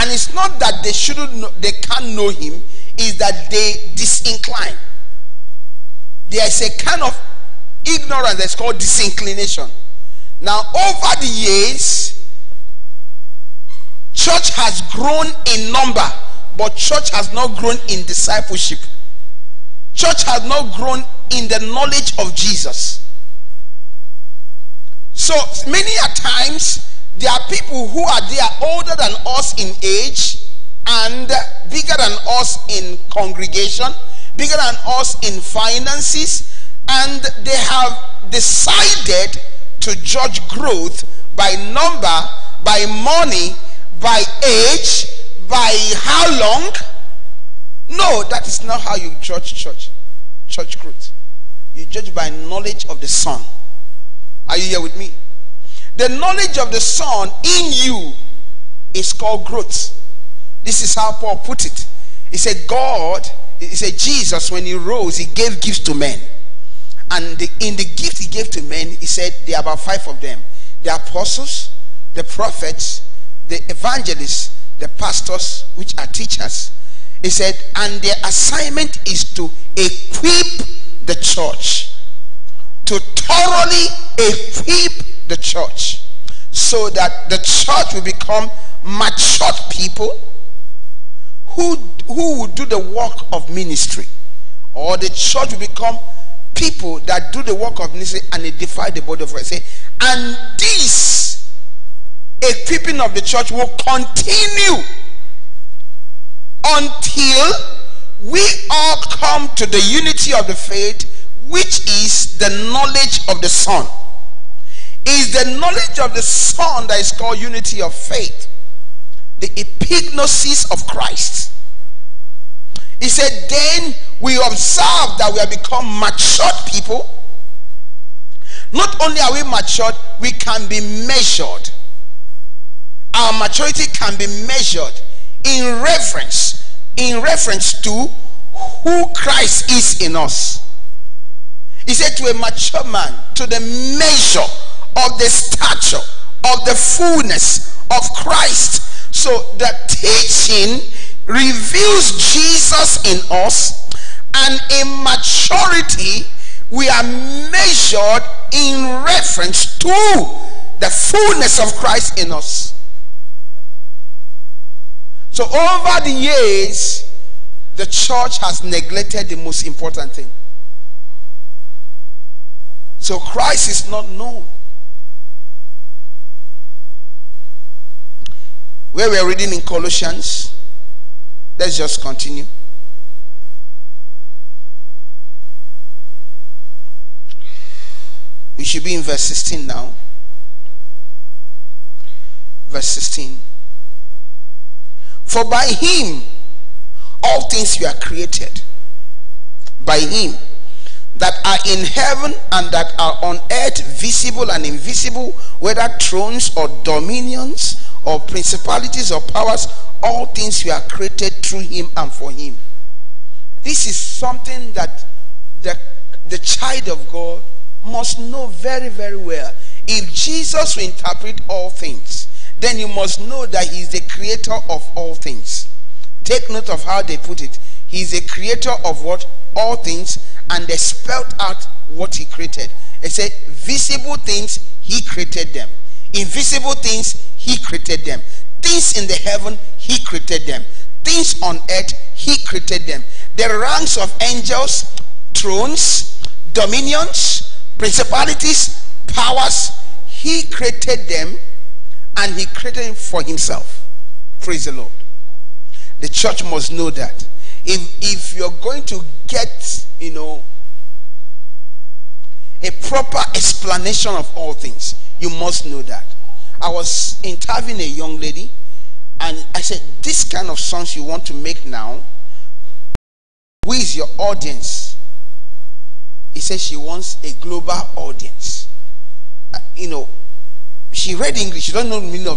And it's not that they shouldn't know, they can't know him, is that they disincline. There is a kind of ignorance that's called disinclination. Now, over the years, church has grown in number, but church has not grown in discipleship. Church has not grown in the knowledge of Jesus. So many a times, there are people who are there older than us in age and bigger than us in congregation, bigger than us in finances, and they have decided to judge growth by number, by money, by age, by how long. No, that is not how you judge church growth. You judge by knowledge of the Son. Are you here with me? The knowledge of the Son in you is called growth. This is how Paul put it. He said Jesus, when he rose, he gave gifts to men. And in the gift he gave to men, he said there are about 5 of them. The apostles, the prophets, the evangelists, the pastors, which are teachers. He said, and their assignment is to equip the church, to thoroughly equip the church, so that the church will become matured people who will do the work of ministry, or the church will become people that do the work of ministry and edify the body of Christ. And this equipping of the church will continue until we all come to the unity of the faith, which is the knowledge of the Son. It is the knowledge of the Son that is called unity of faith, the epignosis of Christ. He said, then we observe that we have become matured people. Not only are we matured, we can be measured. Our maturity can be measured in reference to who Christ is in us. He said, to a mature man, to the measure of the stature of the fullness of Christ. So the teaching reveals Jesus in us, and in maturity we are measured in reference to the fullness of Christ in us. So over the years, the church has neglected the most important thing. So Christ is not known. Where we are reading in Colossians, let's just continue. We should be in verse 16 now. Verse 16. For by him all things were created. By him that are in heaven and that are on earth, visible and invisible, whether thrones or dominions or principalities or powers, all things were created through him and for him. This is something that the child of God must know very, very well. If Jesus will interpret all things, then you must know that he is the creator of all things. Take note of how they put it. He is the creator of what? All things. And they spelled out what he created. They said visible things, he created them. Invisible things, he created them. Things in the heaven, he created them. Things on earth, he created them. The ranks of angels, thrones, dominions, principalities, powers, he created them, and he created them for himself. Praise the Lord. The church must know that. If you're going to get, a proper explanation of all things, you must know that. I was interviewing a young lady, and I said, this kind of songs you want to make now, who is your audience? He said she wants a global audience. She read English, she don't know the meaning of